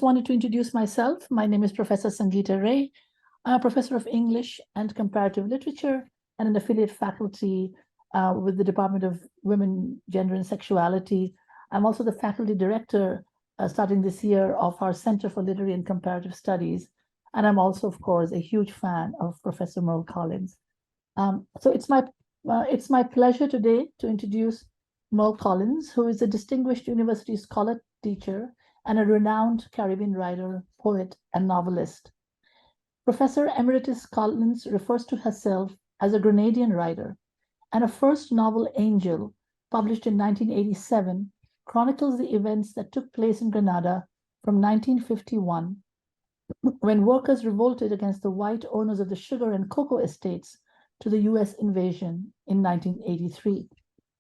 wanted to introduce myself. My name is Professor Sangeeta Ray. I'm a professor of English and Comparative Literature and an affiliate faculty with the Department of Women, Gender, and Sexuality. I'm also the faculty director starting this year of our Center for Literary and Comparative Studies. And I'm also, of course, a huge fan of Professor Merle Collins. So it's my pleasure today to introduce Merle Collins, who is a distinguished university scholar, teacher, and a renowned Caribbean writer, poet, and novelist. Professor Emeritus Collins refers to herself as a Grenadian writer, and her first novel, Angel, published in 1987, chronicles the events that took place in Grenada from 1951, when workers revolted against the white owners of the sugar and cocoa estates, to the US invasion in 1983.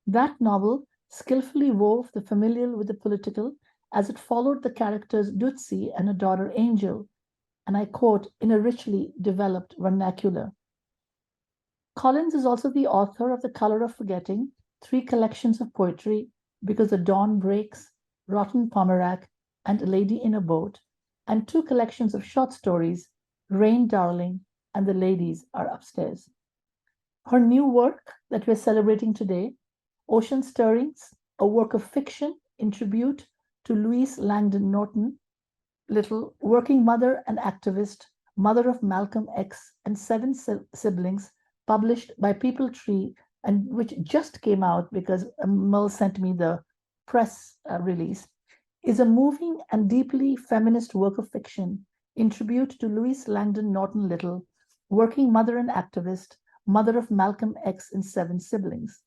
That novel skillfully wove the familial with the political as it followed the characters Dutsi and her daughter Angel, and I quote, in a richly developed vernacular. Collins is also the author of The Color of Forgetting, 3 collections of poetry, Because the Dawn Breaks, Rotten Pomerac, and A Lady in a Boat, and 2 collections of short stories, Rain Darling and The Ladies Are Upstairs. Her new work that we're celebrating today, Ocean Stirrings, a work of fiction in tribute to Louise Langdon Norton Little, working mother and activist, mother of Malcolm X and 7 siblings, published by Peepal Tree, and which just came out because Merle sent me the press release, is a moving and deeply feminist work of fiction in tribute to Louise Langdon Norton Little, working mother and activist, mother of Malcolm X and 7 siblings.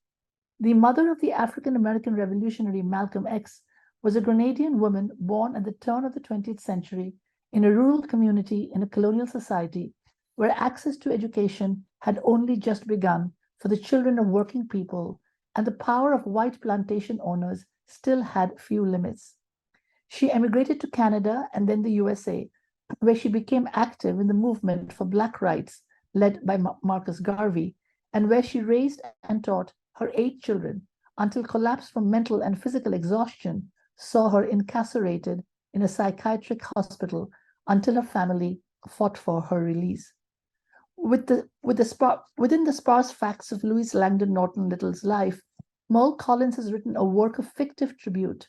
The mother of the African-American revolutionary Malcolm X was a Grenadian woman born at the turn of the 20th century in a rural community in a colonial society where access to education had only just begun for the children of working people, and the power of white plantation owners still had few limits. She emigrated to Canada and then the USA, where she became active in the movement for Black rights led by Marcus Garvey, and where she raised and taught her 8 children until collapse from mental and physical exhaustion saw her incarcerated in a psychiatric hospital until her family fought for her release. Within the sparse facts of Louise Langdon Norton Little's life, Merle Collins has written a work of fictive tribute.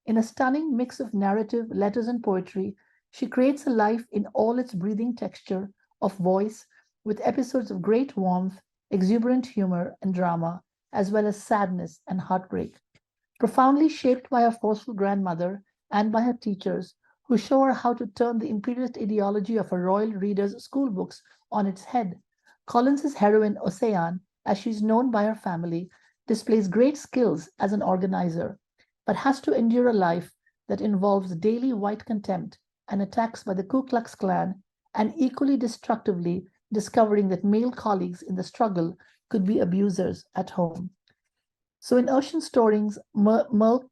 In a stunning mix of narrative, letters, and poetry, she creates a life in all its breathing texture of voice, with episodes of great warmth, exuberant humor, and drama, as well as sadness and heartbreak. Profoundly shaped by her forceful grandmother and by her teachers, who show her how to turn the imperialist ideology of her royal readers' school books on its head, Collins's heroine, Ocean, as she's known by her family, displays great skills as an organizer, but has to endure a life that involves daily white contempt and attacks by the Ku Klux Klan, and equally destructively discovering that male colleagues in the struggle could be abusers at home. So in Ocean Stirrings, Merle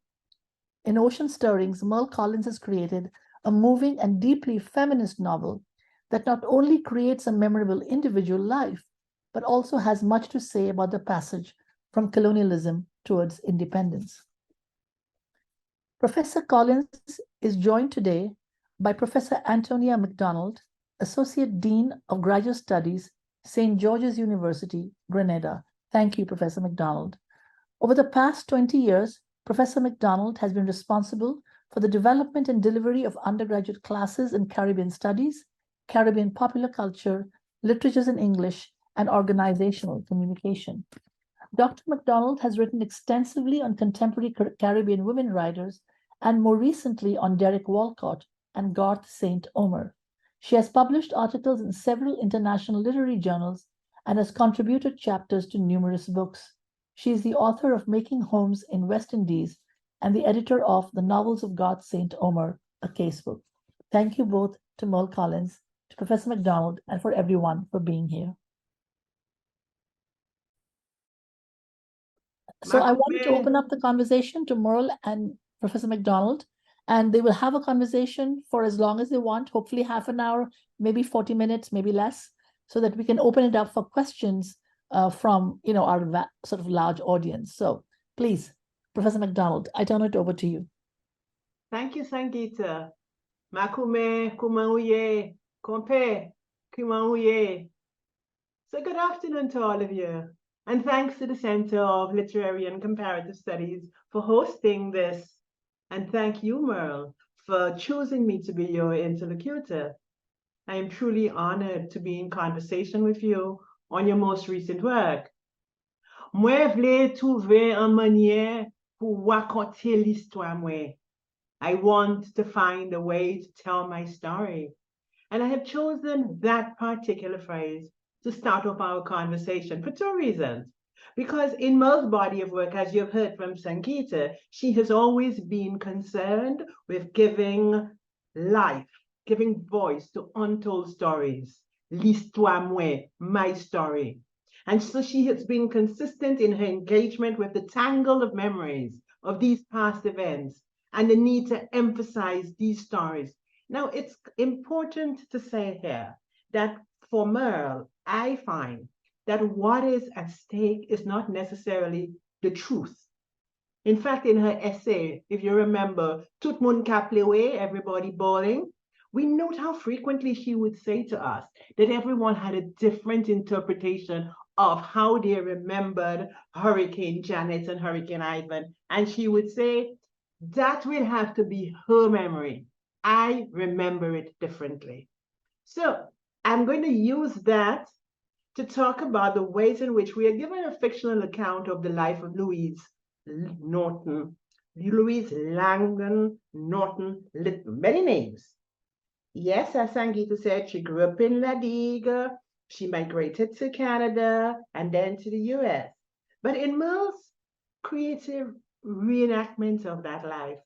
Collins has created a moving and deeply feminist novel that not only creates a memorable individual life, but also has much to say about the passage from colonialism towards independence. Professor Collins is joined today by Professor Antonia MacDonald, Associate Dean of Graduate Studies, St. George's University, Grenada. Thank you, Professor MacDonald. Over the past 20 years, Professor MacDonald has been responsible for the development and delivery of undergraduate classes in Caribbean Studies, Caribbean Popular Culture, Literatures in English, and Organizational Communication. Dr. MacDonald has written extensively on contemporary Caribbean women writers, and more recently on Derek Walcott and Garth St. Omer. She has published articles in several international literary journals and has contributed chapters to numerous books. She is the author of Making Homes in West Indies and the editor of The Novels of Garth St. Omer, a casebook. Thank you both to Merle Collins, to Professor MacDonald, and for everyone for being here. So I wanted to open up the conversation to Merle and Professor MacDonald, and they will have a conversation for as long as they want, hopefully half an hour, maybe 40 minutes, maybe less, so that we can open it up for questions from our sort of large audience. So please, Professor MacDonald, I turn it over to you. Thank you, Sangeeta. Makume, Kumauye, Kompe, Kumauye. So good afternoon to all of you. And thanks to the Center of Literary and Comparative Studies for hosting this. And thank you, Merle, for choosing me to be your interlocutor. I am truly honored to be in conversation with you on your most recent work. Moi vle trouver un manière pour raconter l'histoire moi. I want to find a way to tell my story. And I have chosen that particular phrase to start off our conversation for two reasons. Because in Merle's body of work, as you've heard from Sangeeta, she has always been concerned with giving life, giving voice to untold stories. L'histoire moi, my story. And so she has been consistent in her engagement with the tangle of memories of these past events and the need to emphasize these stories. Now, it's important to say here that for Merle, I find that what is at stake is not necessarily the truth. In fact, in her essay, if you remember, Tout moun ka plewe, everybody bawling, we note how frequently she would say to us that everyone had a different interpretation of how they remembered Hurricane Janet and Hurricane Ivan. And she would say, that will have to be her memory. I remember it differently. So I'm going to use that to talk about the ways in which we are given a fictional account of the life of Louise Norton. Louise Langdon Norton Litton, many names. Yes, as Sangeeta said, she grew up in La Digue, she migrated to Canada and then to the US. But in Merle's creative reenactment of that life,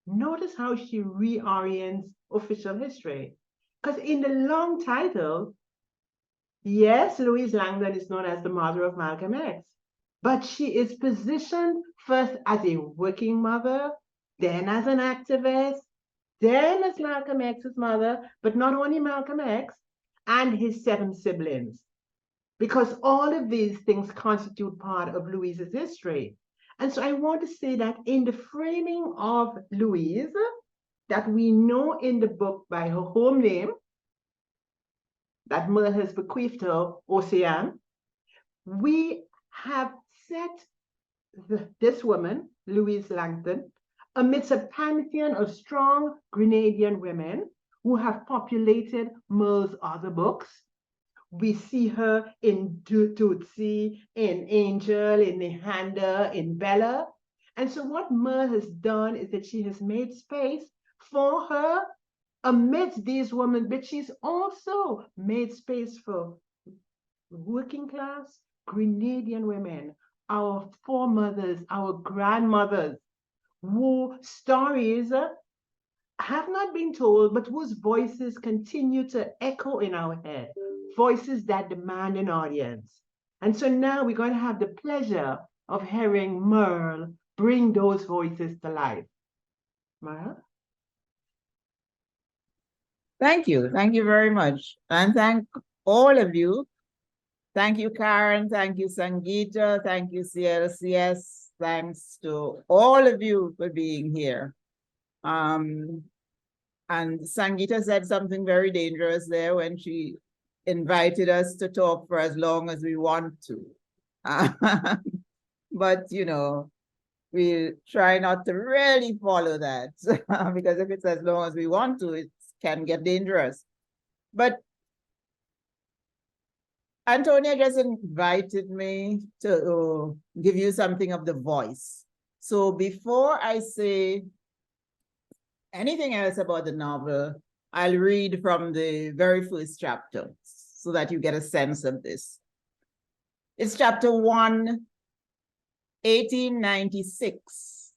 notice how she reorients official history. Because in the long title, yes, Louise Langdon is known as the mother of Malcolm X, but she is positioned first as a working mother, then as an activist, then as Malcolm X's mother, but not only Malcolm X and his 7 siblings, because all of these things constitute part of Louise's history. And so I want to say that in the framing of Louise, that we know in the book by her home name, that Merle has bequeathed her, Ocean, we have set this woman, Louise Langdon, amidst a pantheon of strong Grenadian women who have populated Merle's other books. We see her in Tootsie, in Angel, in Nehanda, in Bella. And so what Merle has done is that she has made space for her amidst these women, but she's also made space for working class Grenadian women, our foremothers, our grandmothers, whose stories have not been told, but whose voices continue to echo in our head, voices that demand an audience. And so now we're going to have the pleasure of hearing Merle bring those voices to life. Merle? Thank you. Thank you very much. And thank all of you. Thank you, Karen. Thank you, Sangeeta. Thank you, CLCS. Thanks to all of you for being here. And Sangeeta said something very dangerous there when she invited us to talk for as long as we want to. But, you know, we try not to really follow that because if it's as long as we want to, it can get dangerous. But Antonia just invited me to give you something of the voice. So before I say anything else about the novel, I'll read from the very first chapter so that you get a sense of this. It's chapter 1, 1896,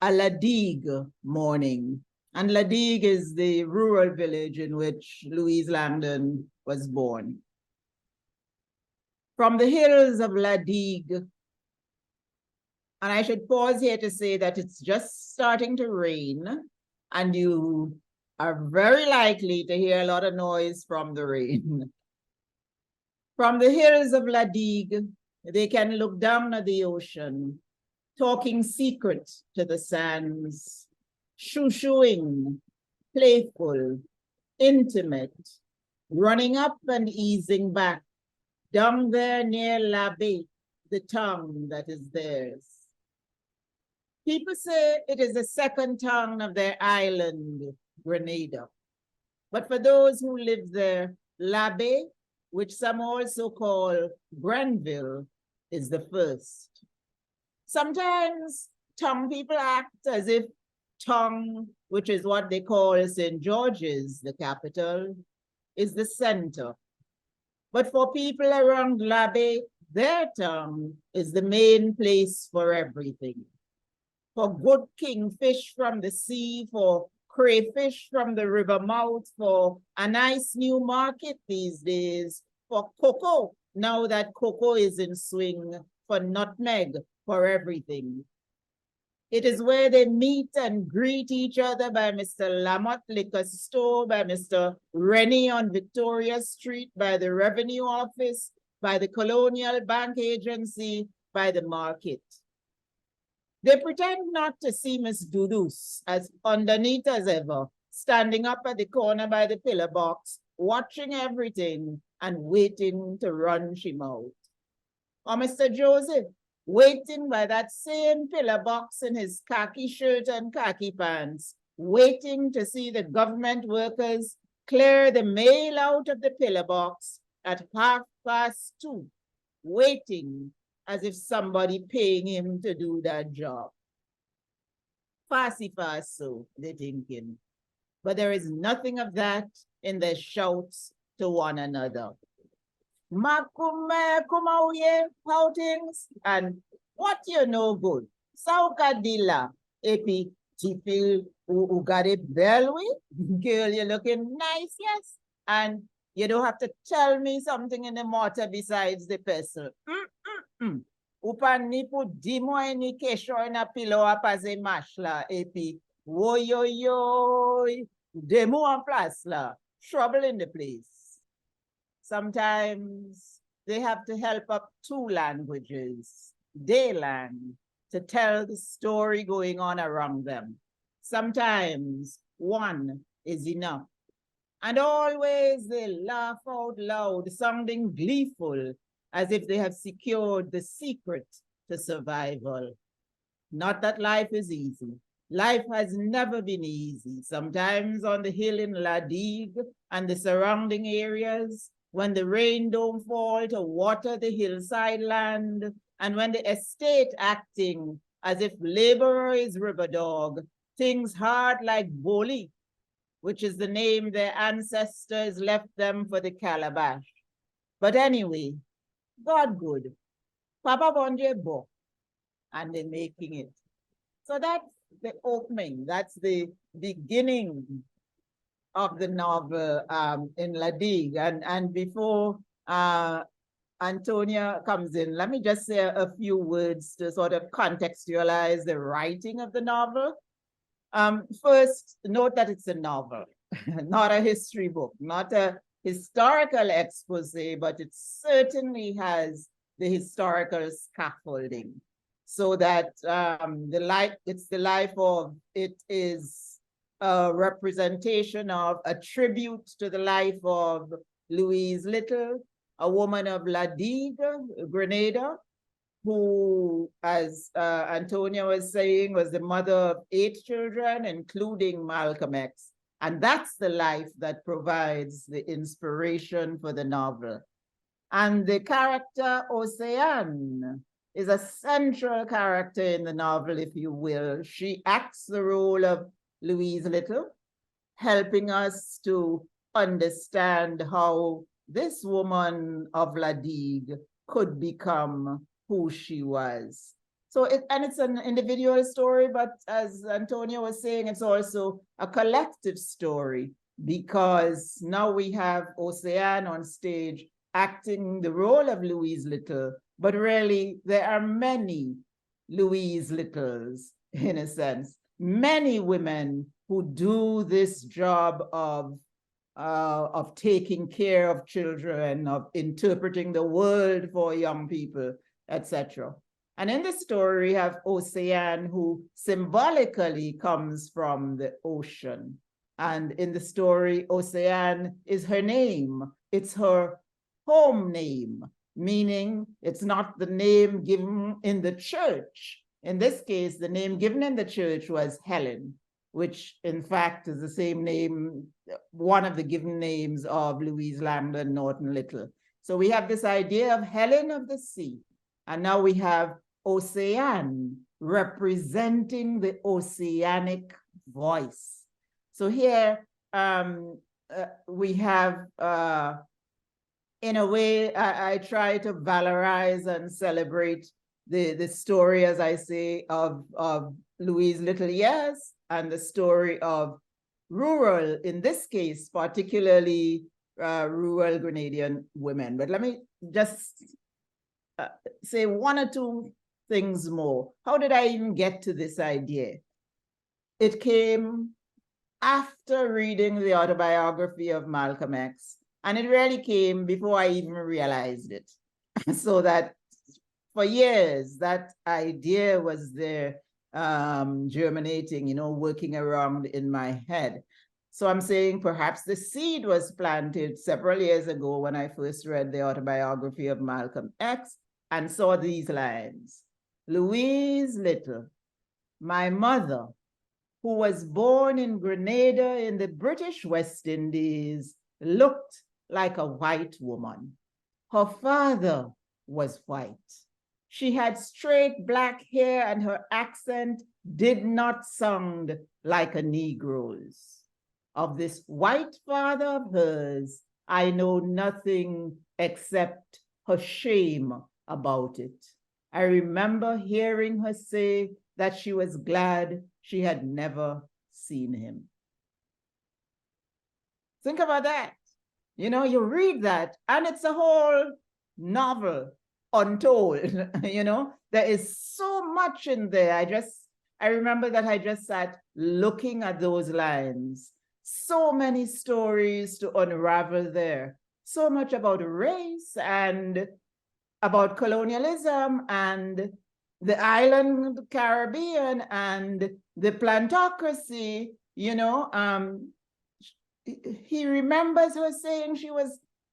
a La Digue morning. And La Digue is the rural village in which Louise Langdon was born. From the hills of La Digue, and I should pause here to say that it's just starting to rain, and you are very likely to hear a lot of noise from the rain. From the hills of La Digue, they can look down at the ocean, talking secret to the sands, shoo-shooing playful, intimate, running up and easing back, down there near Labé, the tongue that is theirs. People say it is the second tongue of their island, Grenada. But for those who live there, Labé, which some also call Grenville, is the first. Sometimes tongue people act as if tongue, which is what they call St. George's, the capital, is the center. But for people around Labé, their tongue is the main place for everything. For good kingfish from the sea, for crayfish from the river mouth, for a nice new market these days, for cocoa, now that cocoa is in swing, for nutmeg, for everything. It is where they meet and greet each other by Mr. Lamotte Liquor Store, by Mr. Rennie on Victoria Street, by the Revenue Office, by the Colonial Bank Agency, by the market. They pretend not to see Miss Dudus as underneath as ever, standing up at the corner by the pillar box, watching everything and waiting to run him out. Or Mr. Joseph, waiting by that same pillar box in his khaki shirt and khaki pants, waiting to see the government workers clear the mail out of the pillar box at 2:30, waiting as if somebody paying him to do that job. Fussy fast so, they're thinking. But there is nothing of that in their shouts to one another. Makume kumauye, how things, and what you know good. Saukadila, epi, tipil, ugare belwi, girl, you're looking nice, yes. And you don't have to tell me something in the mortar besides the pestle. Upanipu dimo any kesho na pilo apaze mashla, epi, woyoyoy, demo en place la, trouble in the place. Sometimes they have to help up two languages, dayland, to tell the story going on around them. Sometimes one is enough. And always they laugh out loud, sounding gleeful, as if they have secured the secret to survival. Not that life is easy. Life has never been easy. Sometimes on the hill in La Digue and the surrounding areas, when the rain don't fall to water the hillside land, and when the estate acting as if laborer is river dog, things hard like boli, which is the name their ancestors left them for the calabash. But anyway, God good. Papa Bonje bo, and they're making it. So that's the opening. That's the beginning of the novel in La Digue. And before Antonia comes in, let me just say a few words to sort of contextualize the writing of the novel. First, note that it's a novel, not a history book, not a historical expose, but it certainly has the historical scaffolding. So that it's the life of, it is a representation of, a tribute to the life of Louise Little, a woman of La Digue, Grenada, who, as Antonia was saying, was the mother of 8 children, including Malcolm X. And that's the life that provides the inspiration for the novel. And the character Oceane is a central character in the novel, if you will. She acts the role of Louise Little, helping us to understand how this woman of La Digue could become who she was. So it's an individual story, but as Antonia was saying, it's also a collective story, because now we have Oceane on stage acting the role of Louise Little, but really there are many Louise Littles, in a sense, many women who do this job of taking care of children, of interpreting the world for young people, etc. And in the story, we have Oceane, who symbolically comes from the ocean. And in the story, Ocean is her name. It's her home name, meaning it's not the name given in the church. In this case, the name given in the church was Helen, which in fact is the same name, one of the given names of Louise Langdon Norton Little. So we have this idea of Helen of the sea, and now we have Ocean representing the oceanic voice. So here we have, in a way, I try to valorize and celebrate the story, as I say, of Louise Little, yes, and the story of rural, in this case, particularly rural Grenadian women. But let me just say one or two things more. How did I even get to this idea? It came after reading the autobiography of Malcolm X, and it really came before I even realized it. So that for years, that idea was there, germinating, you know, working around in my head. So I'm saying perhaps the seed was planted several years ago when I first read the autobiography of Malcolm X and saw these lines. Louise Little, my mother, who was born in Grenada in the British West Indies, looked like a white woman. Her father was white. She had straight black hair and her accent did not sound like a Negro's. Of this white father of hers, I know nothing except her shame about it. I remember hearing her say that she was glad she had never seen him. Think about that. You know, you read that and it's a whole novel untold. You know, there is so much in there. I remember that I just sat looking at those lines. So many stories to unravel there. So much about race and about colonialism and the island Caribbean and the plantocracy, you know. He remembers her saying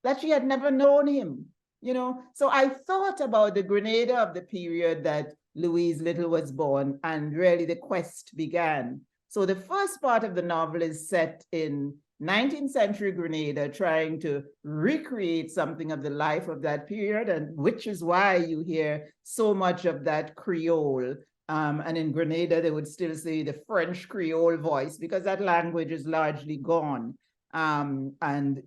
that she had never known him, you know. So I thought about the Grenada of the period that Louise Little was born, and really the quest began. So the first part of the novel is set in 19th century Grenada, trying to recreate something of the life of that period, and which is why you hear so much of that Creole. And in Grenada, they would still say the French Creole voice because that language is largely gone. And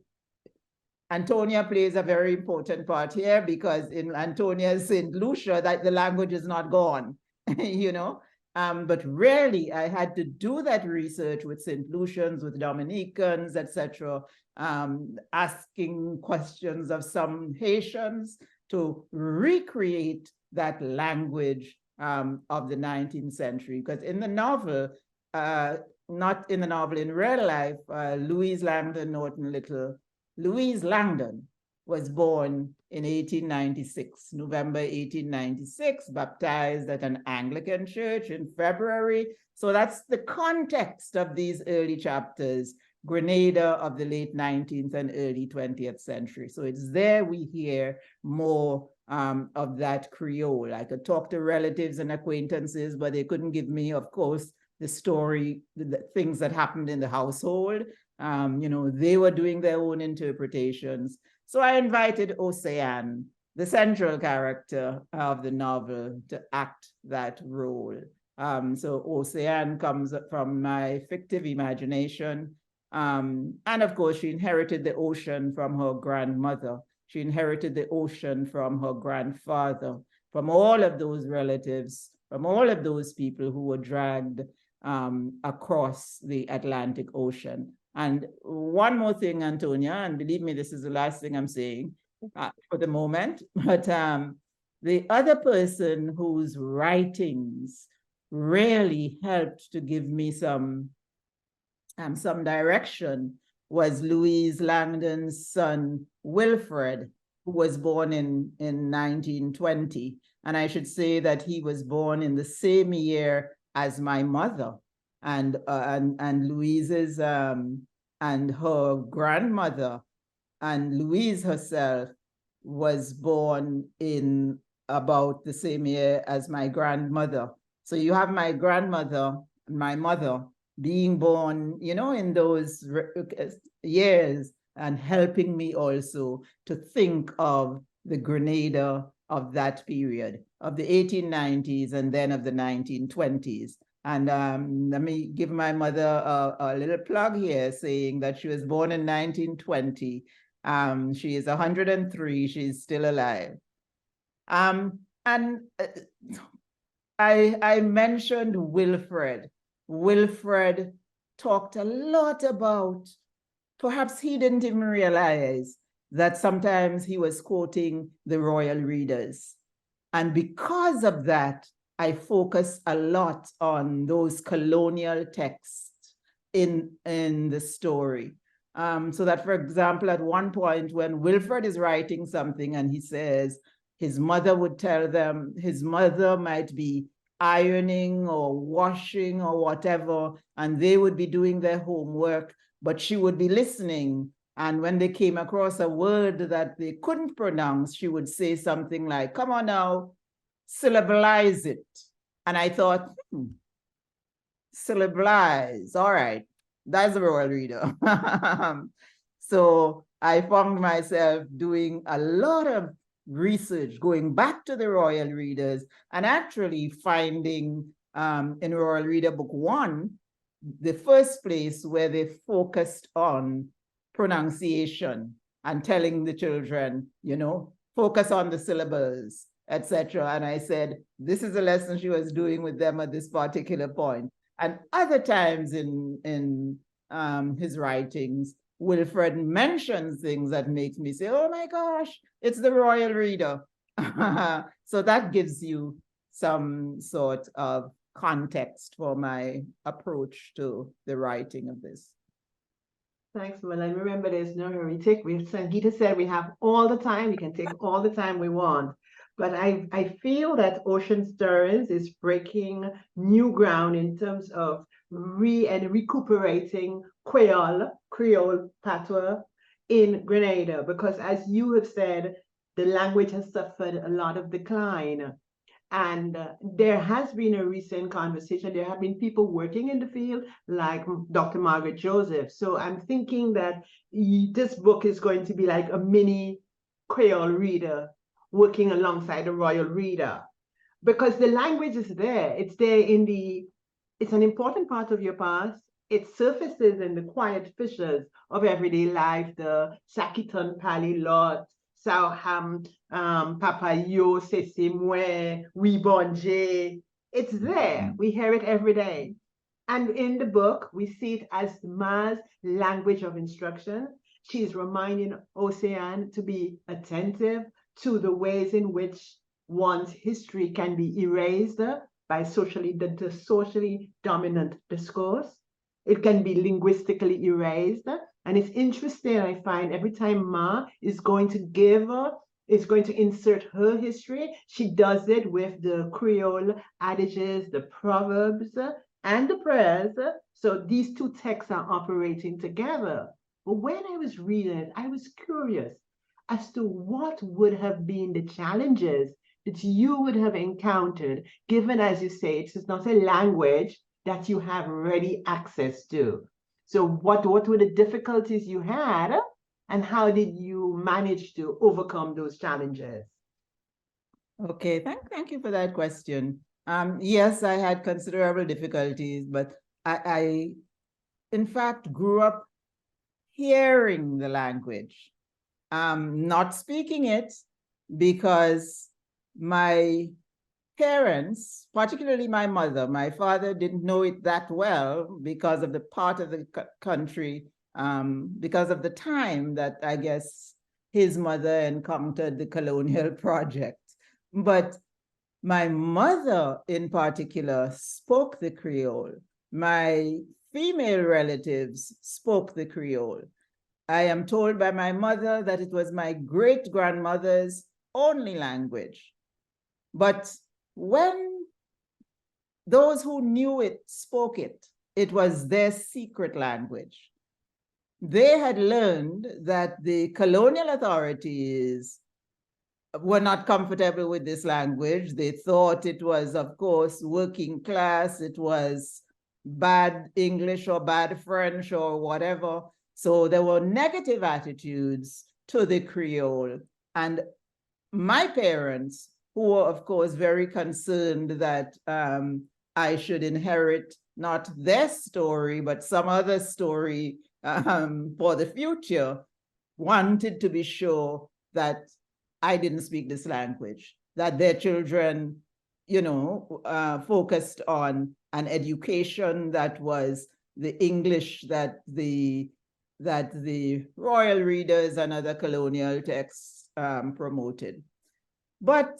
Antonia plays a very important part here because in Antonia's St. Lucia, that the language is not gone, you know. But really, I had to do that research with St. Lucians, with Dominicans, etc., asking questions of some Haitians to recreate that language of the 19th century. Because in the novel, not in the novel, in real life, Louise Langdon Norton Little, Louise Langdon was born in 1896, November 1896, baptized at an Anglican church in February. So that's the context of these early chapters, Grenada of the late 19th and early 20th century. So it's there we hear more of that Creole. I could talk to relatives and acquaintances, but they couldn't give me, of course, the story, the things that happened in the household. You know, they were doing their own interpretations. So I invited Ocean, the central character of the novel, to act that role. So Ocean comes from my fictive imagination. And of course, she inherited the ocean from her grandmother. She inherited the ocean from her grandfather, from all of those relatives, from all of those people who were dragged across the Atlantic Ocean. And one more thing, Antonia, and believe me, this is the last thing I'm saying for the moment, but the other person whose writings really helped to give me some direction was Louise Langdon's son, Wilfred, who was born in 1920. And I should say that he was born in the same year as my mother. and Louise's and her grandmother, and Louise herself was born in about the same year as my grandmother. So you have my grandmother and my mother being born, you know, in those years, and helping me also to think of the Grenada of that period, of the 1890s and then of the 1920s. And let me give my mother a little plug here, saying that she was born in 1920. She is 103. She's still alive. And I mentioned Wilfred. Wilfred talked a lot about, perhaps he didn't even realize that sometimes he was quoting the royal readers. And because of that, I focus a lot on those colonial texts in the story. So that, for example, at one point when Wilfred is writing something and he says his mother would tell them, his mother might be ironing or washing or whatever, and they would be doing their homework, but she would be listening. And when they came across a word that they couldn't pronounce, she would say something like, come on now, syllableize it. And I thought, syllableize, all right, that's a royal reader. So I found myself doing a lot of research, going back to the royal readers, and actually finding in Royal Reader Book 1, the first place where they focused on pronunciation and telling the children, you know, focus on the syllables, etc. And I said, this is a lesson she was doing with them at this particular point. And other times in his writings, Wilfred mentions things that makes me say, oh my gosh, it's the royal reader. So that gives you some sort of context for my approach to the writing of this. Thanks, Merle. Remember, there's no hurry. Sangeeta said we have all the time. We can take all the time we want. But I feel that Ocean Stirrings is breaking new ground in terms of recuperating Creole patois in Grenada, because as you have said, the language has suffered a lot of decline. And there has been a recent conversation. There have been people working in the field like Dr. Margaret Joseph. So I'm thinking that this book is going to be like a mini Creole reader working alongside a royal reader, because the language is there. It's there it's an important part of your past. It surfaces in the quiet fissures of everyday life, the Sakiton Pali Lot, Sauham, Papa Yo, Sese Mwe, Wibonje. It's there. We hear it every day. And in the book, we see it as Ma's language of instruction. She's reminding Ocean to be attentive to the ways in which one's history can be erased by the socially dominant discourse. It can be linguistically erased. And it's interesting, I find, every time Ma is going to insert her history, she does it with the Creole adages, the proverbs, and the prayers. So these two texts are operating together. But when I was reading it, I was curious as to what would have been the challenges that you would have encountered, given, as you say, it is not a language that you have ready access to. So what were the difficulties you had, and how did you manage to overcome those challenges? Okay, thank you for that question. Yes, I had considerable difficulties, but I in fact grew up hearing the language, not speaking it, because my parents, particularly my mother, my father didn't know it that well because of the part of the country, because of the time that I guess his mother encountered the colonial project. But my mother in particular spoke the Creole. My female relatives spoke the Creole. I am told by my mother that it was my great-grandmother's only language. But when those who knew it spoke it, it was their secret language. They had learned that the colonial authorities were not comfortable with this language. They thought it was, of course, working class. It was bad English or bad French or whatever. So there were negative attitudes to the Creole. And my parents, who were, of course, very concerned that I should inherit not their story, but some other story for the future, wanted to be sure that I didn't speak this language, that their children, focused on an education that was the English that the royal readers and other colonial texts promoted. But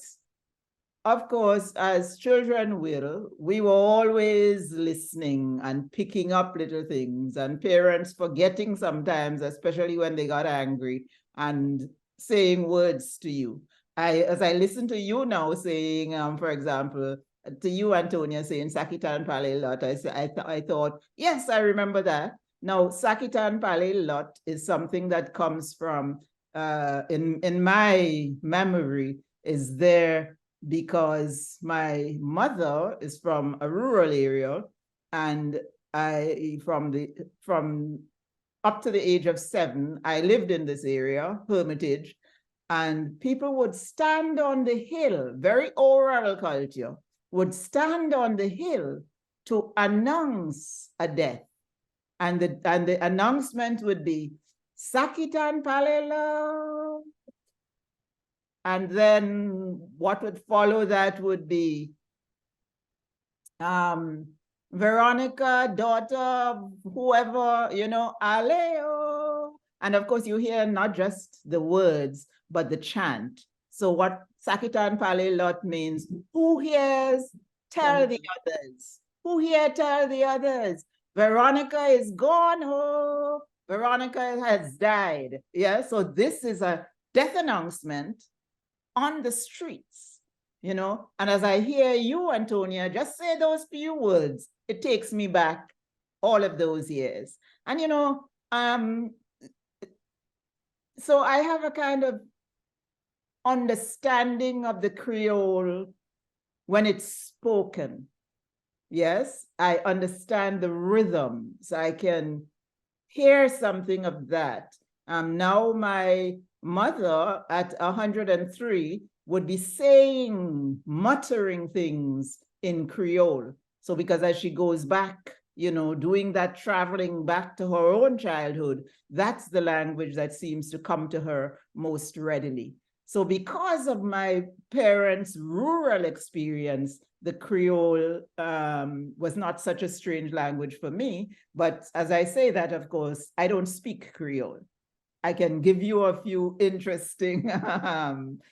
of course, as children will, we were always listening and picking up little things, and parents forgetting sometimes, especially when they got angry, and saying words to you. As I listen to you now saying, for example, to you, Antonia, saying Sakitan Pale Lot, I thought, yes, I remember that. Now, Sakitan Pale Lot is something that comes from, in my memory, is there because my mother is from a rural area, and from up to the age of 7, I lived in this area, Hermitage, and people would stand on the hill, very oral culture, would stand on the hill to announce a death. And the announcement would be, Sakitan Palela. And then what would follow that would be, Veronica, daughter of whoever, Aleo. And of course, you hear not just the words, but the chant. So what Sakitan Pale Lot means, who hears, tell the others. Who here, tell the others. Veronica is gone, oh. Veronica has died. Yeah, so this is a death announcement on the streets, and as I hear you, Antonia, just say those few words, it takes me back all of those years. And, so I have a kind of understanding of the Creole when it's spoken. Yes, I understand the rhythm, so I can hear something of that. Now my mother at 103 would be saying, muttering things in Creole. So because as she goes back, doing that traveling back to her own childhood, that's the language that seems to come to her most readily. So because of my parents' rural experience, the Creole was not such a strange language for me. But as I say that, of course, I don't speak Creole. I can give you a few interesting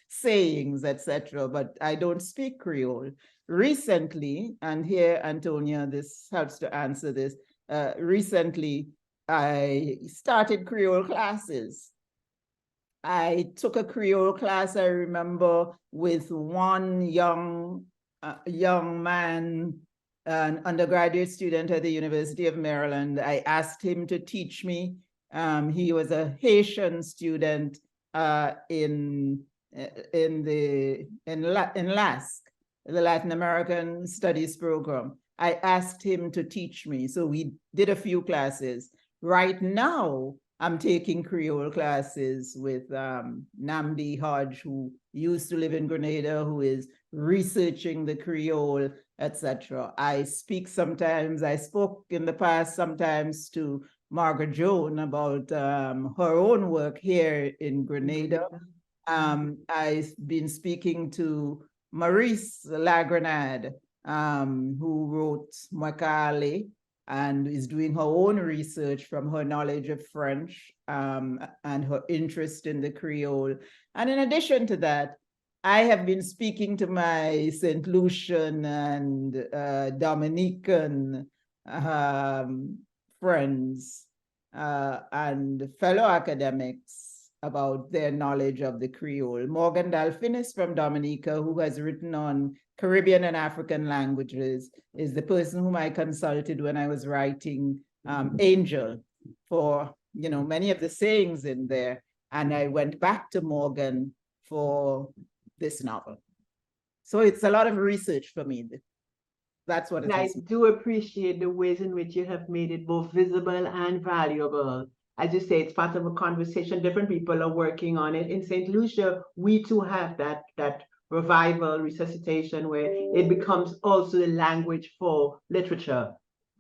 sayings, etc., but I don't speak Creole. Recently, and here, Antonia, this helps to answer this. Recently, I started Creole classes. I took a Creole class, I remember, with one young man, an undergraduate student at the University of Maryland. I asked him to teach me. He was a Haitian student in LASC, the Latin American Studies Program. I asked him to teach me, so we did a few classes. Right now, I'm taking Creole classes with Namdi Hodge, who used to live in Grenada, who is researching the Creole, etc. I speak sometimes, I spoke in the past sometimes to Margaret Joan about her own work here in Grenada. I've been speaking to Maurice Lagrenade, who wrote Mwakale, and is doing her own research from her knowledge of French and her interest in the Creole. And in addition to that, I have been speaking to my St. Lucian and Dominican friends and fellow academics about their knowledge of the Creole. Morgan Dalfinis from Dominica, who has written on Caribbean and African languages, is the person whom I consulted when I was writing Angel for, many of the sayings in there. And I went back to Morgan for this novel. So it's a lot of research for me. That's what it And I is. do appreciate the ways in which you have made it both visible and valuable. As you say, it's part of a conversation. Different people are working on it. In St. Lucia, we too have that revival, resuscitation, where it becomes also the language for literature.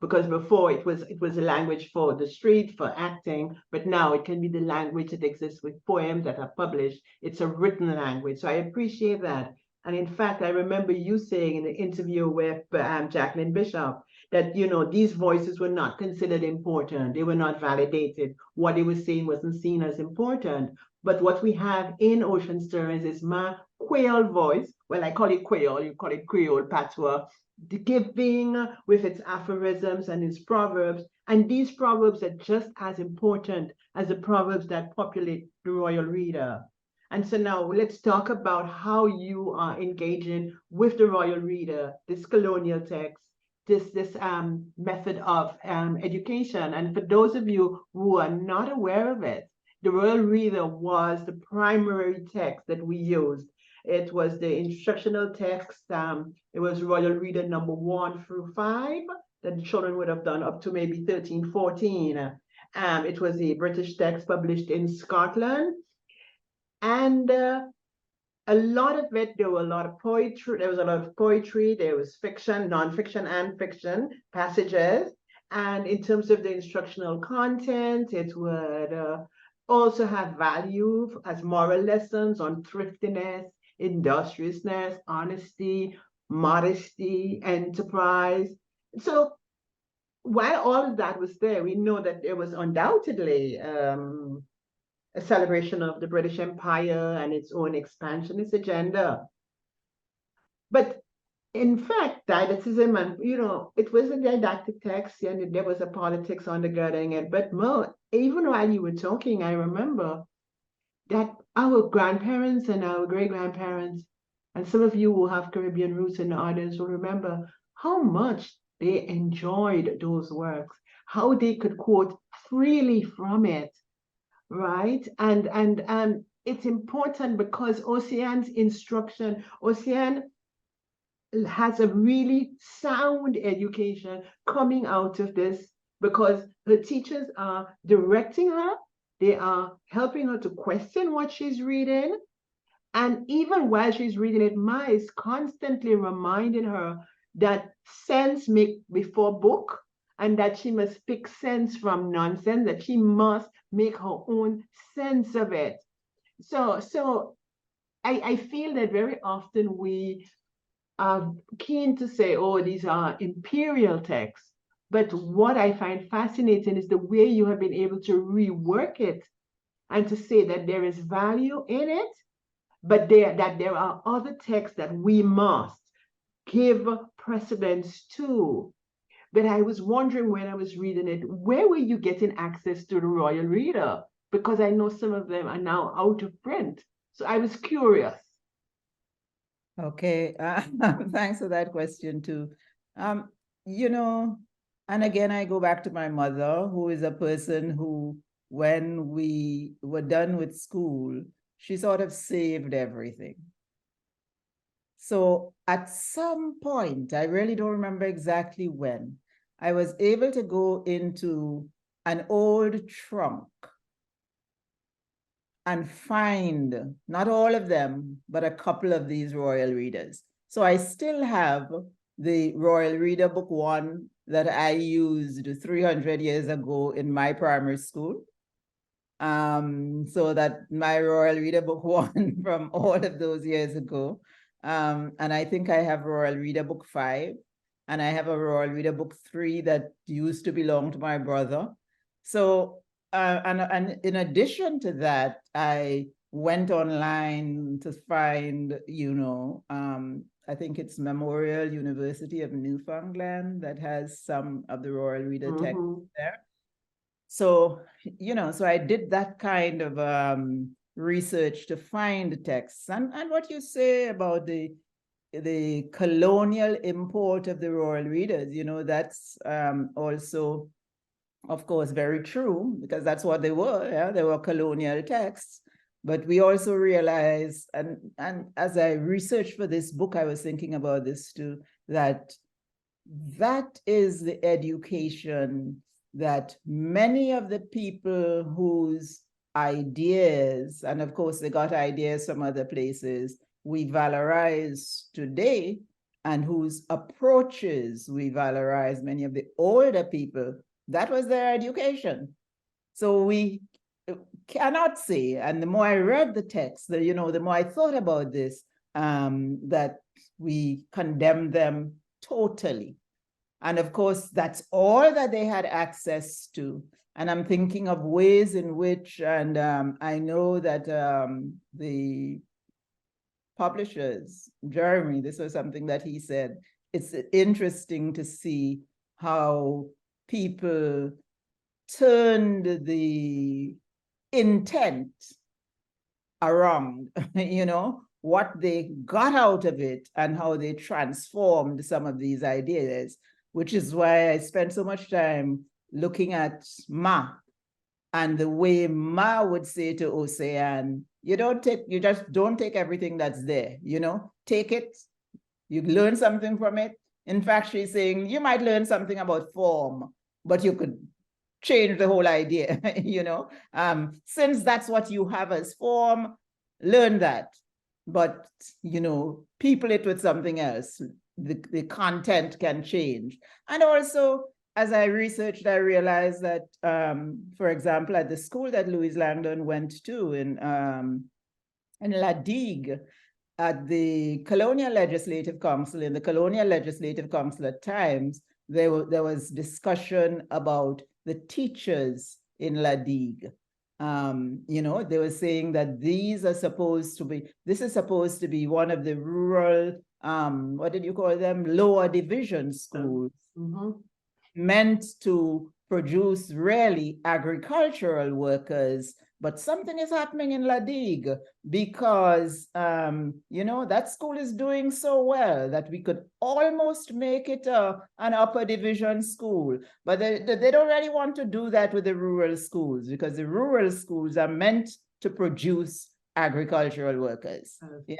Because before it was a language for the street, for acting, but now it can be the language that exists with poems that are published. It's a written language. So I appreciate that. And in fact, I remember you saying in the interview with Jacqueline Bishop that, these voices were not considered important. They were not validated. What they were saying wasn't seen as important. But what we have in Ocean Stirrings is my Creole voice. Well, I call it Creole, you call it Creole patois, the giving with its aphorisms and its proverbs. And these proverbs are just as important as the proverbs that populate the Royal Reader. And so now let's talk about how you are engaging with the Royal Reader, this colonial text, this method of education. And for those of you who are not aware of it, the Royal Reader was the primary text that we used. It was the instructional text. It was Royal Reader number 1 through 5 that the children would have done up to maybe 13, 14. It was a British text published in Scotland. And a lot of it, there was a lot of poetry, there was fiction, nonfiction and fiction passages. And in terms of the instructional content, it would also have value as moral lessons on thriftiness, industriousness, honesty, modesty, enterprise. So while all of that was there, we know that there was undoubtedly a celebration of the British Empire and its own expansionist agenda. But in fact, didacticism and, it was a didactic text and there was a politics undergirding it. But Mo, even while you were talking, I remember that our grandparents and our great-grandparents, and some of you who have Caribbean roots in the audience will remember how much they enjoyed those works, how they could quote freely from it. Right. And it's important because Ocean's instruction, Ocean has a really sound education coming out of this because her teachers are directing her, they are helping her to question what she's reading. And even while she's reading it, Ma is constantly reminding her that sense make before book, and that she must pick sense from nonsense, that she must make her own sense of it. So I feel that very often we are keen to say, oh, these are imperial texts. But what I find fascinating is the way you have been able to rework it and to say that there is value in it, but that there are other texts that we must give precedence to. But I was wondering when I was reading it, where were you getting access to the Royal Reader? Because I know some of them are now out of print. So I was curious. Okay, thanks for that question too. And again, I go back to my mother, who is a person who, when we were done with school, she sort of saved everything. So at some point, I really don't remember exactly when, I was able to go into an old trunk and find not all of them, but a couple of these Royal Readers. So I still have the Royal Reader Book 1 that I used 300 years ago in my primary school. So that my Royal Reader Book 1 from all of those years ago. And I think I have Royal Reader Book 5, and I have a Royal Reader Book 3 that used to belong to my brother. So, and in addition to that, I went online to find, I think it's Memorial University of Newfoundland that has some of the Royal Reader texts there. So, so I did that kind of research to find the texts. And what you say about the the colonial import of the royal readers, that's also, of course, very true, because that's what they were. Yeah? They were colonial texts. But we also realize, and as I researched for this book, I was thinking about this too, that is the education that many of the people whose ideas, and of course they got ideas from other places, we valorize today, and whose approaches we valorize, many of the older people, that was their education. So we cannot say, and the more I read the text, the more I thought about this, that we condemn them totally. And of course, that's all that they had access to. And I'm thinking of ways in which, and I know that the publishers, Jeremy, this was something that he said, it's interesting to see how people turned the intent around, what they got out of it and how they transformed some of these ideas, which is why I spent so much time looking at Ma and the way Ma would say to Ocean, you just don't take everything that's there, take it, you learn something from it. In fact, she's saying you might learn something about form, but you could change the whole idea, since that's what you have as form, learn that. But, people it with something else. The content can change. And also, as I researched, I realized that, for example, at the school that Louise Langdon went to in La Digue, at the Colonial Legislative Council, in the Colonial Legislative Council at times, there was discussion about the teachers in La Digue. They were saying that this is supposed to be one of the rural, what did you call them? Lower division schools, meant to produce really agricultural workers. But something is happening in La Digue because, that school is doing so well that we could almost make it an upper division school. But they don't really want to do that with the rural schools, because the rural schools are meant to produce agricultural workers. Yeah.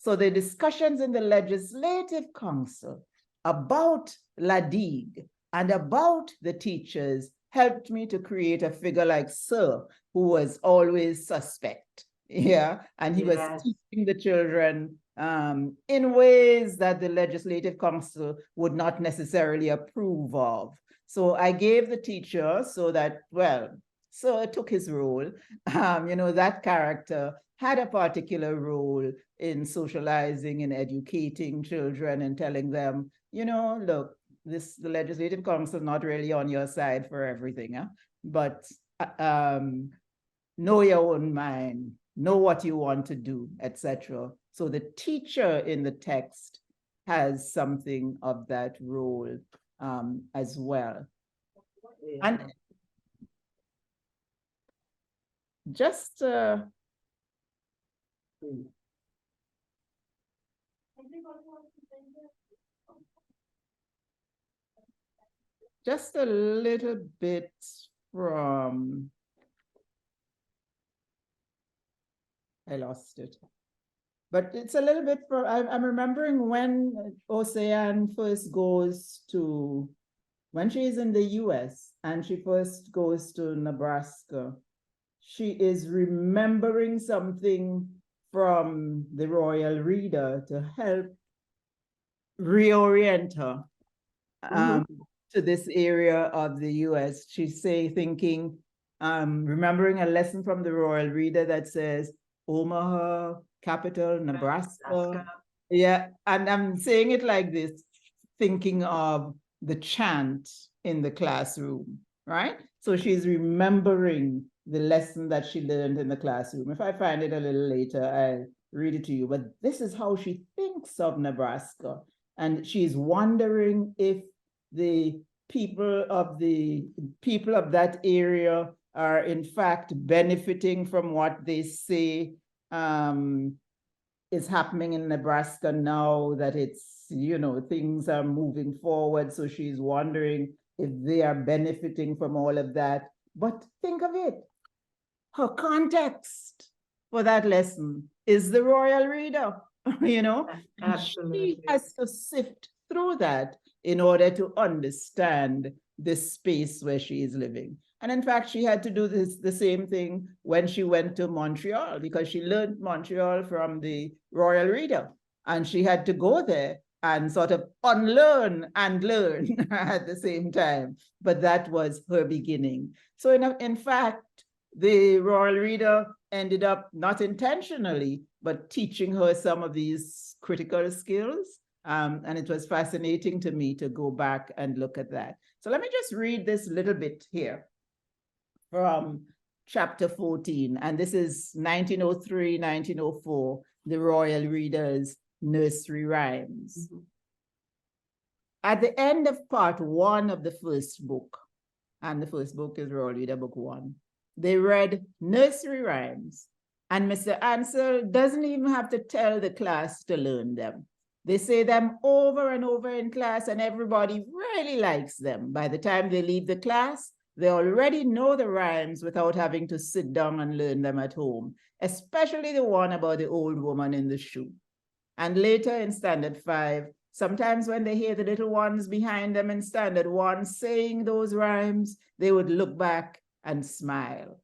So the discussions in the Legislative Council about La Digue and about the teachers helped me to create a figure like Sir, who was always suspect. Yeah. And he was teaching the children in ways that the Legislative Council would not necessarily approve of. So I gave the teacher so that, Sir took his role. That character had a particular role in socializing and educating children and telling them, look, the Legislative Council is not really on your side for everything, but know your own mind, know what you want to do, etc. So the teacher in the text has something of that role as well. Yeah. And just just a little bit from, I lost it. But it's a little bit from, I'm remembering when Ocean first goes to, when she's in the US and she first goes to Nebraska, she is remembering something from the Royal Reader to help reorient her to this area of the US. She's thinking, remembering a lesson from the Royal Reader that says, Omaha, capital, Nebraska. Yeah, and I'm saying it like this, thinking of the chant in the classroom, right? So she's remembering the lesson that she learned in the classroom. If I find it a little later, I'll read it to you. But this is how she thinks of Nebraska. And she's wondering if the people of that area are in fact benefiting from what they say is happening in Nebraska now, that it's, you know, things are moving forward. So she's wondering if they are benefiting from all of that. But think of it, her context for that lesson is the royal reader, you know? Absolutely. She has to sift through that in order to understand this space where she is living. And in fact, she had to do the same thing when she went to Montreal, because she learned Montreal from the royal reader. And she had to go there and sort of unlearn and learn at the same time. But that was her beginning. So in fact, the royal reader ended up not intentionally, but teaching her some of these critical skills. And it was fascinating to me to go back and look at that. So let me just read this little bit here from chapter 14. And this is 1903, 1904, the royal reader's nursery rhymes. Mm-hmm. At the end of part 1 of the first book, and the first book is Royal Reader Book 1, they read nursery rhymes, and Mr. Ansel doesn't even have to tell the class to learn them. They say them over and over in class, and everybody really likes them. By the time they leave the class, they already know the rhymes without having to sit down and learn them at home, especially the one about the old woman in the shoe. And later in Standard 5, sometimes when they hear the little ones behind them in Standard 1 saying those rhymes, they would look back and smile.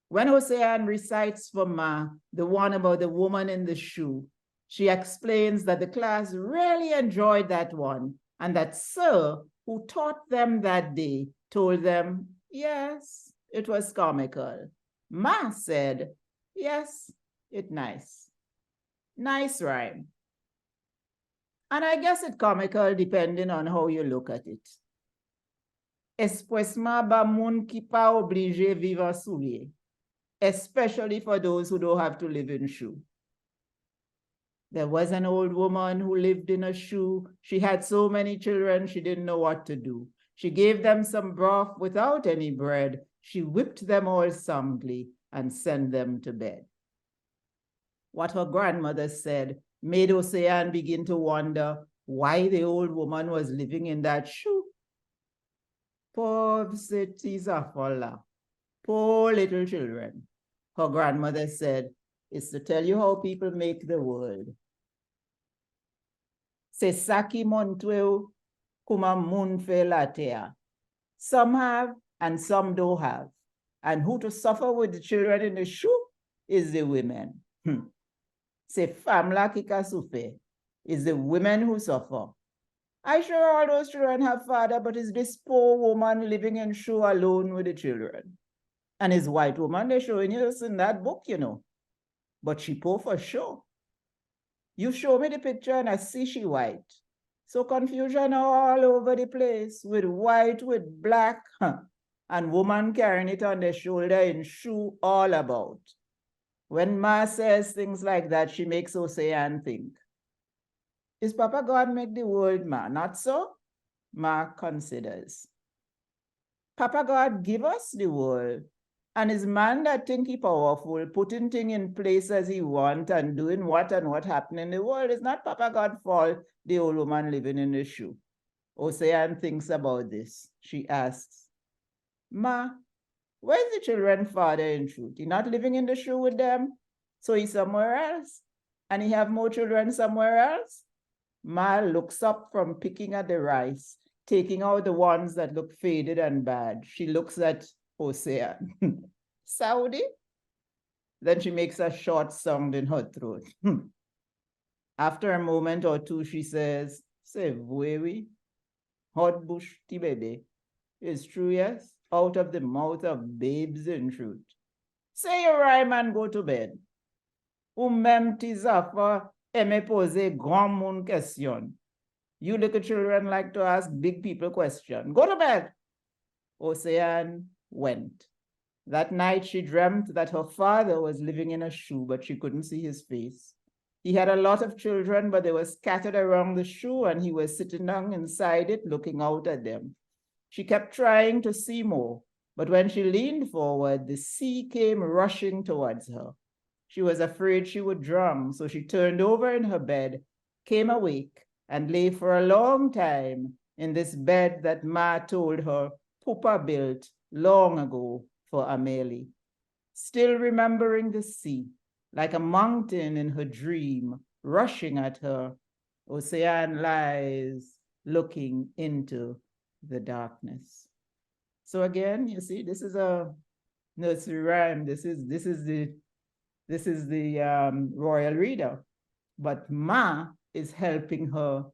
When Ocean recites for Ma the one about the woman in the shoe, she explains that the class really enjoyed that one, and that Sir, who taught them that day, told them, yes, it was comical. Ma said, yes, it nice. Nice rhyme. And I guess it's comical depending on how you look at it. Espoisement ba moun ki pa oblige vivre soulier, especially for those who don't have to live in shoe. There was an old woman who lived in a shoe. She had so many children, she didn't know what to do. She gave them some broth without any bread. She whipped them all soundly and sent them to bed. What her grandmother said made Ocean begin to wonder why the old woman was living in that shoe. Poor petits enfants, poor little children. Her grandmother said, it's to tell you how people make the world. C'est ça qui montre comment moun fait la terre. Some have and some don't have. And who to suffer with the children in the shoe is the women. C'est femme là qui ka souffert. It's the women who suffer. I sure all those children have father, but it's this poor woman living in shoe alone with the children. And his white woman, they're showing you this in that book, you know. But she poor for sure. You show me the picture and I see she white. So confusion all over the place with white, with black, and woman carrying it on their shoulder in shoe all about. When Ma says things like that, she makes Ocean think. Is Papa God make the world, Ma? Not so? Ma considers. Papa God give us the world, and is man that think he powerful, putting things in place as he want and doing what and what happen in the world. It's not Papa God's fault the old woman living in the shoe. Ocean thinks about this. She asks, Ma, where's the children's father in truth? He not living in the shoe with them? So he's somewhere else? And he have more children somewhere else? Ma looks up from picking at the rice, taking out the ones that look faded and bad. She looks at Ocean. Saudi? Then she makes a short sound in her throat. After a moment or two, she says, "C'est oui, hot bush tibede. It's true, yes, out of the mouth of babes in truth. Say your rhyme and go to bed. Ou même tes affaires aiment poser grand monde question. You little children like to ask big people questions. Go to bed." Ocean went. That night she dreamt that her father was living in a shoe, but she couldn't see his face. He had a lot of children, but they were scattered around the shoe, and he was sitting down inside it, looking out at them. She kept trying to see more, but when she leaned forward, the sea came rushing towards her. She was afraid she would drown, so she turned over in her bed, came awake, and lay for a long time in this bed that Ma told her Papa built long ago for Amélie. Still remembering the sea, like a mountain in her dream, rushing at her, Ocean lies looking into the darkness. So again, you see, this is a nursery rhyme. This is the royal reader, but Ma is helping her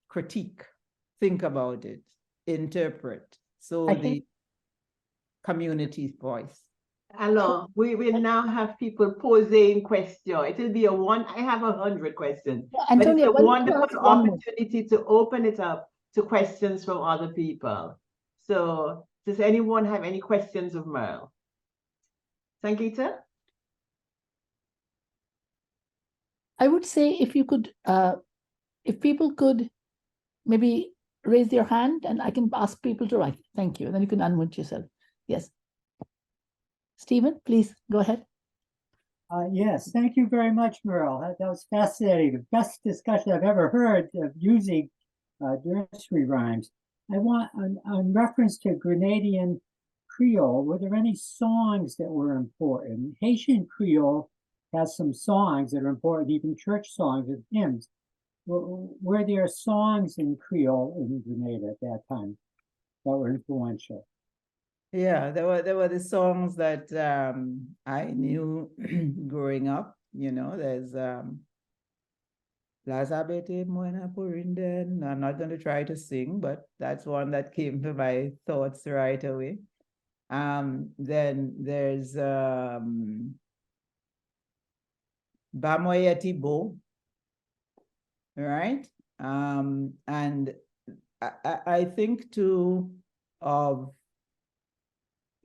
critique, think about it, interpret. So the community's voice. Alors, we will now have people posing questions. It will be I have 100 questions. Antonia, but it's a wonderful one more. opportunity to open it up to questions from other people. So does anyone have any questions of Merle? Sangeeta? I would say if you could, if people could maybe raise their hand and I can ask people to write. Thank you. And then you can unmute yourself. Yes. Stephen, please go ahead. Yes, thank you very much, Merle. That was fascinating. The best discussion I've ever heard of using nursery rhymes. I want, on reference to Grenadian Creole, were there any songs that were important? Haitian Creole has some songs that are important, even church songs and hymns. Were there songs in Creole in Grenada at that time that were influential? Yeah, there were the songs that I knew growing up. You know, there's Plaza Bete Moena Purinden. I'm not going to try to sing, but that's one that came to my thoughts right away. Then there's Bamoyeti Bo, right? And I think too of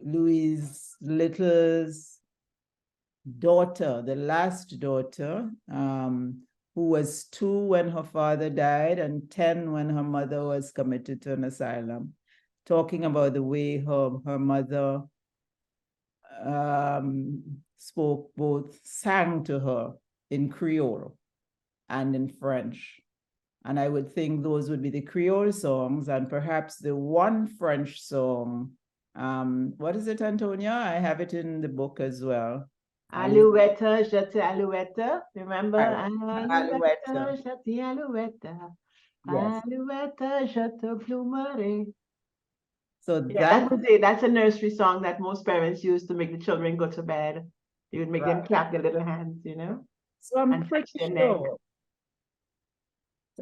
Louise Little's daughter, the last daughter, who was 2 when her father died and 10 when her mother was committed to an asylum, talking about the way her mother sang to her in Creole and in French. And I would think those would be the Creole songs, and perhaps the one French song. What is it, Antonia? I have it in the book as well. Alouette, jete alouette. Remember? Alouette. Jete alouette. Yes. Alouette, jete plumerai. So Yeah, that's a nursery song that most parents use to make the children go to bed. You would make them clap their little hands, you know? So I'm pretty sure.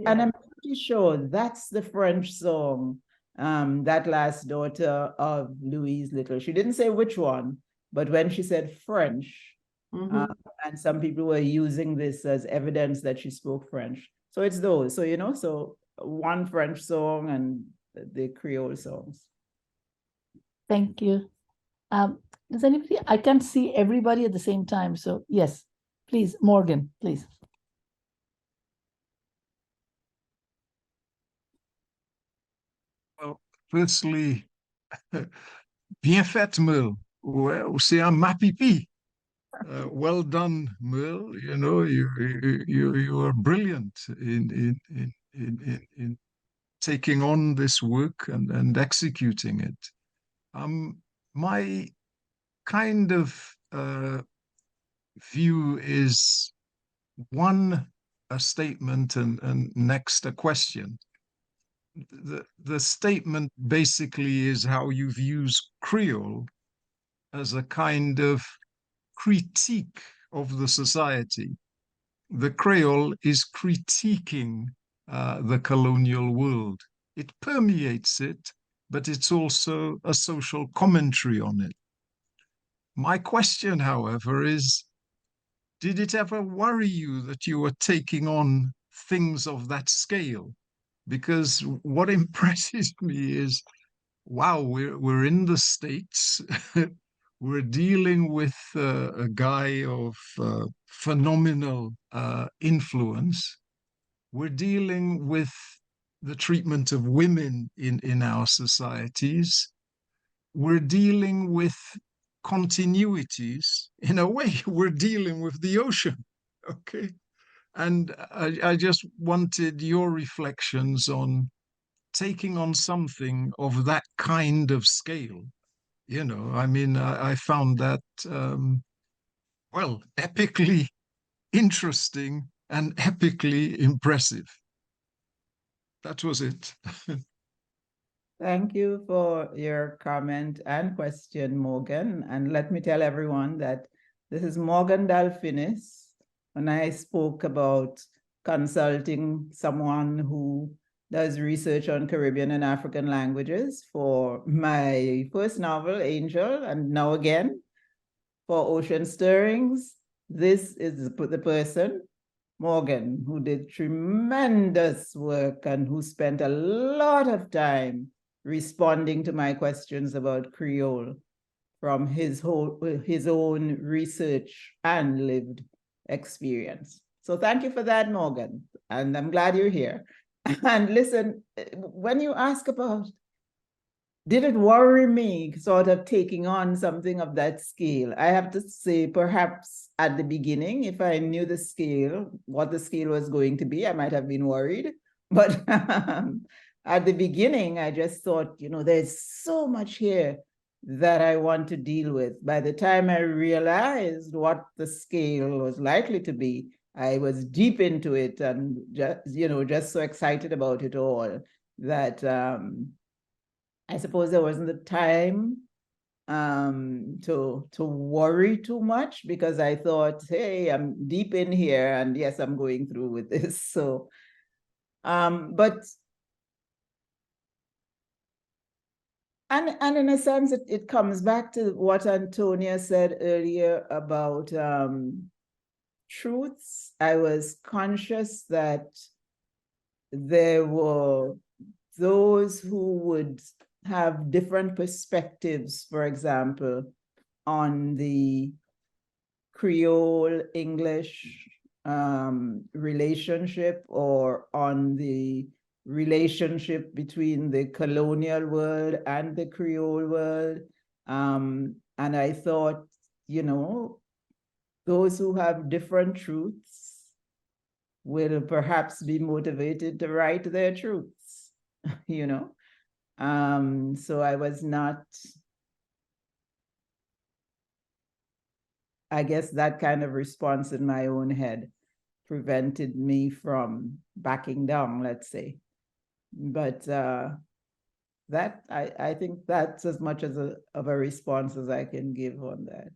And I'm pretty sure that's the French song, that last daughter of Louise Little. She didn't say which one, but when she said French, and some people were using this as evidence that she spoke French. So it's those. So, you know, so one French song and the Creole songs. Thank you. Does anybody, I can't see everybody at the same time. So yes, please, Morgan, please. Well, firstly, bien fait, Merle. Well, c'est un mapipi. Well done, Merle. You know, you are brilliant in taking on this work and executing it. My kind of view is one, a statement, and next a question. The statement basically is how you've used Creole as a kind of critique of the society. The Creole is critiquing the colonial world. It permeates it, but it's also a social commentary on it. My question, however, is, did it ever worry you that you were taking on things of that scale? Because what impresses me is, wow, we're in the States. We're dealing with a guy of phenomenal influence. We're dealing with the treatment of women in our societies. We're dealing with continuities, in a way, we're dealing with the ocean. Okay. And I just wanted your reflections on taking on something of that kind of scale. You know, I mean, I found that, well, epically interesting and epically impressive. That was it. Thank you for your comment and question, Morgan. And let me tell everyone that this is Morgan Dalfinis. When I spoke about consulting someone who does research on Caribbean and African languages for my first novel, Angel, and now again for Ocean Stirrings, this is the person, Morgan, who did tremendous work and who spent a lot of time responding to my questions about Creole from his own research and lived experience. So thank you for that, Morgan. And I'm glad you're here. And listen, when you ask about, did it worry me sort of taking on something of that scale? I have to say, perhaps at the beginning, if I knew the scale, what the scale was going to be, I might have been worried. But at the beginning, I just thought, you know, there's so much here that I want to deal with. By the time I realized what the scale was likely to be, I was deep into it and just, you know, just so excited about it all that I suppose there wasn't the time to worry too much, because I thought, hey, I'm deep in here and yes, I'm going through with this. So, but and in a sense, it comes back to what Antonia said earlier about truths. I was conscious that there were those who would have different perspectives, for example, on the Creole English relationship, or on the relationship between the colonial world and the Creole world. And I thought, you know, those who have different truths will perhaps be motivated to write their truths, you know. So I was not, I guess that kind of response in my own head prevented me from backing down, let's say. But that I think that's as much as of a response as I can give on that.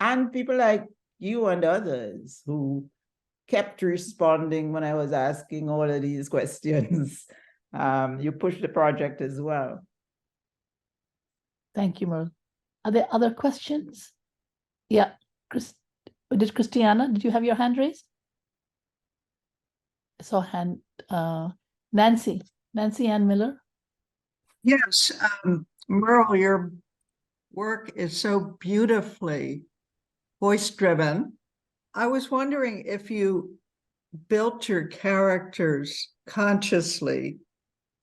And people like you and others who kept responding when I was asking all of these questions. You pushed the project as well. Thank you, Merle. Are there other questions? Yeah, Christiana, did you have your hand raised? I saw hand, Nancy Ann Miller. Yes, Merle, your work is so beautifully voice-driven. I was wondering if you built your characters consciously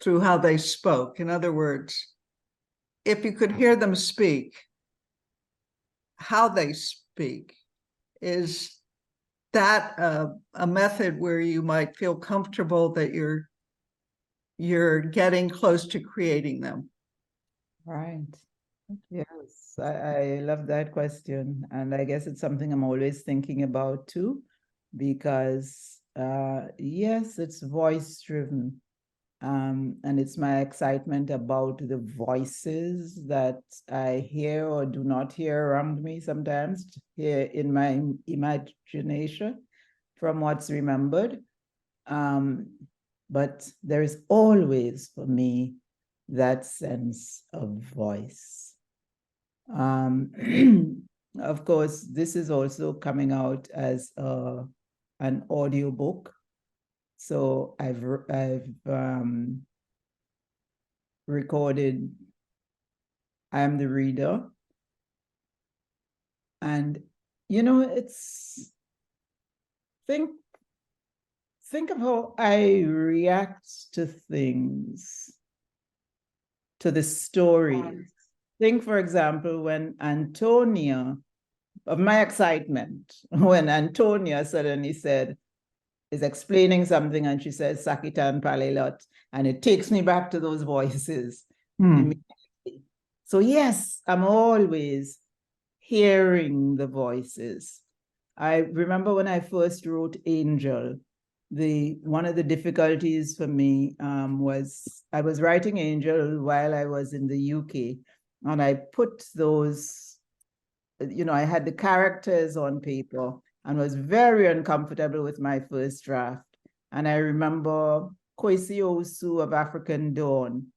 through how they spoke. In other words, if you could hear them speak, how they speak, is that a method where you might feel comfortable that you're getting close to creating them? Right. Yes, I love that question. And I guess it's something I'm always thinking about too, because yes, it's voice driven. And it's my excitement about the voices that I hear or do not hear around me sometimes, here in my imagination from what's remembered. But there is always for me that sense of voice. Of course, this is also coming out as an audiobook. So I've recorded I Am the Reader. And, you know, it's, think of how I react to things, to the stories think, for example, when Antonia, of my excitement, when Antonia suddenly said, is explaining something and she says Sakitan Palelot, and it takes me back to those voices immediately. So yes, I'm always hearing the voices. I remember when I first wrote Angel, one of the difficulties for me was I was writing Angel while I was in the UK, and I put those, I had the characters on paper and was very uncomfortable with my first draft. And I remember Kwesi Osu of African Dawn.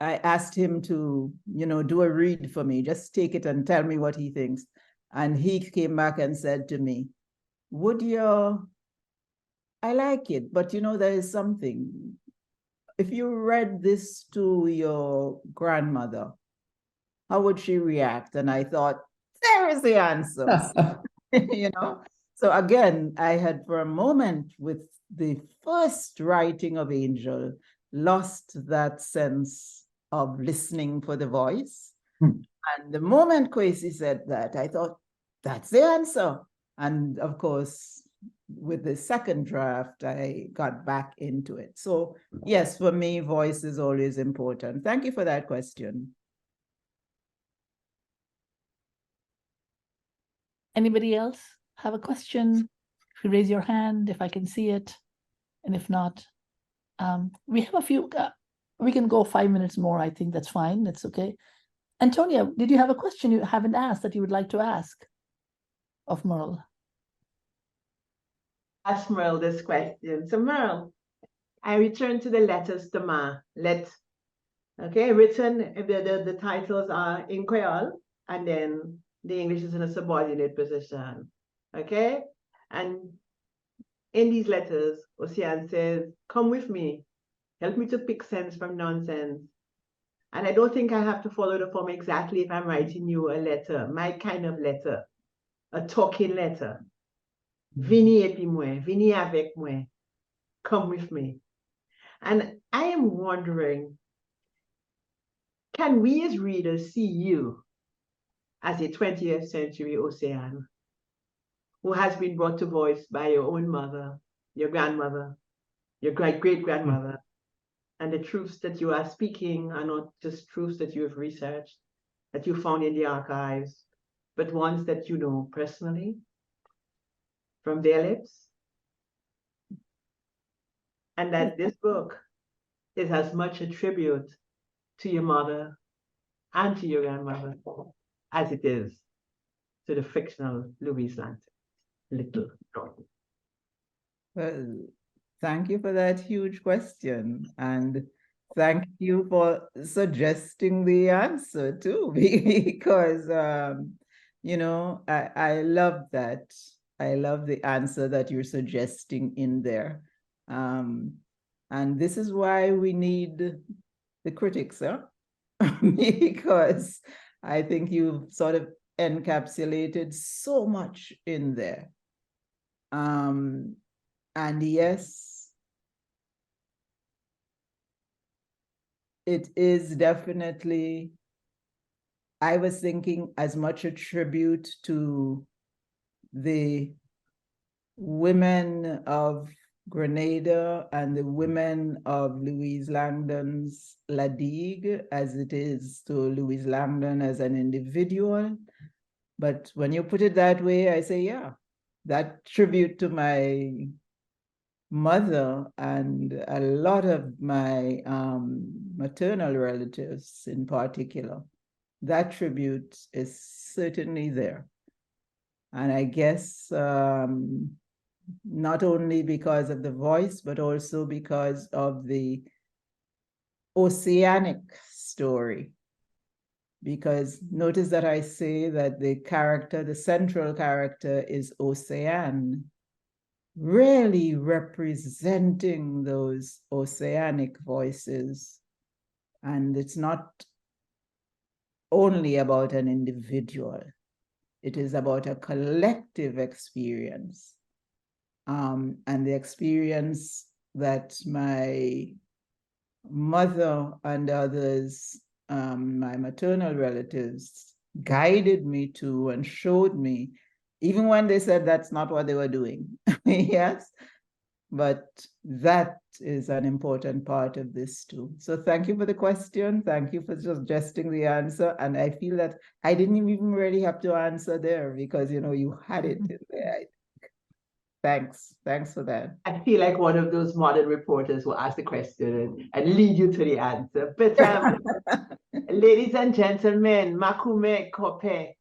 I asked him to, do a read for me, just take it and tell me what he thinks. And he came back and said to me, I like it, but there is something. If you read this to your grandmother, how would she react? And I thought, there is the answer. So again, I had for a moment with the first writing of Angel lost that sense of listening for the voice. And the moment Kwesi said that, I thought, that's the answer. And of course, with the second draft, I got back into it. So yes, for me, voice is always important. Thank you for that question. Anybody else have a question? If you raise your hand, if I can see it, and if not, we have a few, we can go 5 minutes more. I think that's fine. That's okay. Antonia, did you have a question you haven't asked that you would like to ask of Merle? Ask Merle this question. So Merle, I return to the letters to Ma. Okay, written, the titles are in Creole, and then the English is in a subordinate position. Okay? And in these letters, Ocean says, come with me. Help me to pick sense from nonsense. And I don't think I have to follow the form exactly if I'm writing you a letter, my kind of letter, a talking letter. Vini epi moi, vini avec moi, come with me. And I am wondering, can we as readers see you as a 20th century Ocean who has been brought to voice by your own mother, your grandmother, your great-great-grandmother, and the truths that you are speaking are not just truths that you have researched, that you found in the archives, but ones that you know personally from their lips? And that this book is as much a tribute to your mother and to your grandmother as it is to the fictional Louise Langton, Little Dorothy. Well, thank you for that huge question. And thank you for suggesting the answer too, because, I love that. I love the answer that you're suggesting in there. And this is why we need the critics, huh? Because I think you've sort of encapsulated so much in there. And yes, it is definitely, I was thinking as much a tribute to the women of Grenada and the women of Louise Langdon's La Digue as it is to Louise Langdon as an individual. But when you put it that way, I say, yeah, that tribute to my mother and a lot of my maternal relatives in particular, that tribute is certainly there. And I guess not only because of the voice, but also because of the oceanic story. Because notice that I say that the central character is Ocean, really representing those oceanic voices. And it's not only about an individual, it is about a collective experience. And the experience that my mother and others my maternal relatives guided me to and showed me, even when they said that's not what they were doing. Yes, but that is an important part of this too. So thank you for the question. Thank you for suggesting the answer. And I feel that I didn't even really have to answer there because, you know, you had it in there. Thanks. Thanks for that. I feel like one of those modern reporters who ask the question and lead you to the answer. But ladies and gentlemen, Makume Kope,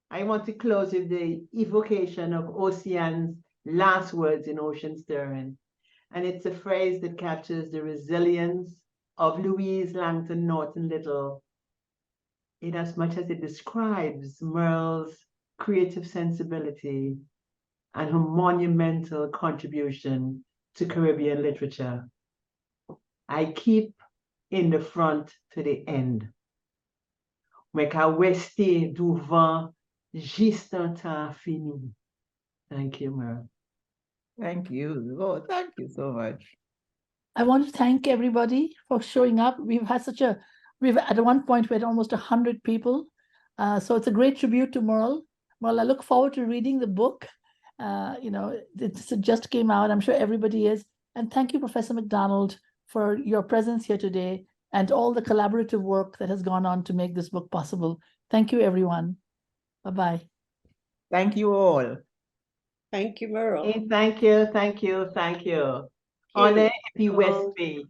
I want to close with the evocation of Ocean's last words in Ocean Stirring. And it's a phrase that captures the resilience of Louise Langton Norton Little in as much as it describes Merle's creative sensibility and her monumental contribution to Caribbean literature. I keep in the front to the end. Mais qu'à rester devant juste un temps fini. Thank you, Merle. Thank you. Oh, thank you so much. I want to thank everybody for showing up. We've had at one point we had almost 100 people. So it's a great tribute to Merle. Merle, I look forward to reading the book. You know, it just came out. I'm sure everybody is. And thank you, Professor MacDonald, for your presence here today and all the collaborative work that has gone on to make this book possible. Thank you, everyone. Bye-bye. Thank you all. Thank you, Merle. Thank you, thank you, thank you. Honor et puis respect.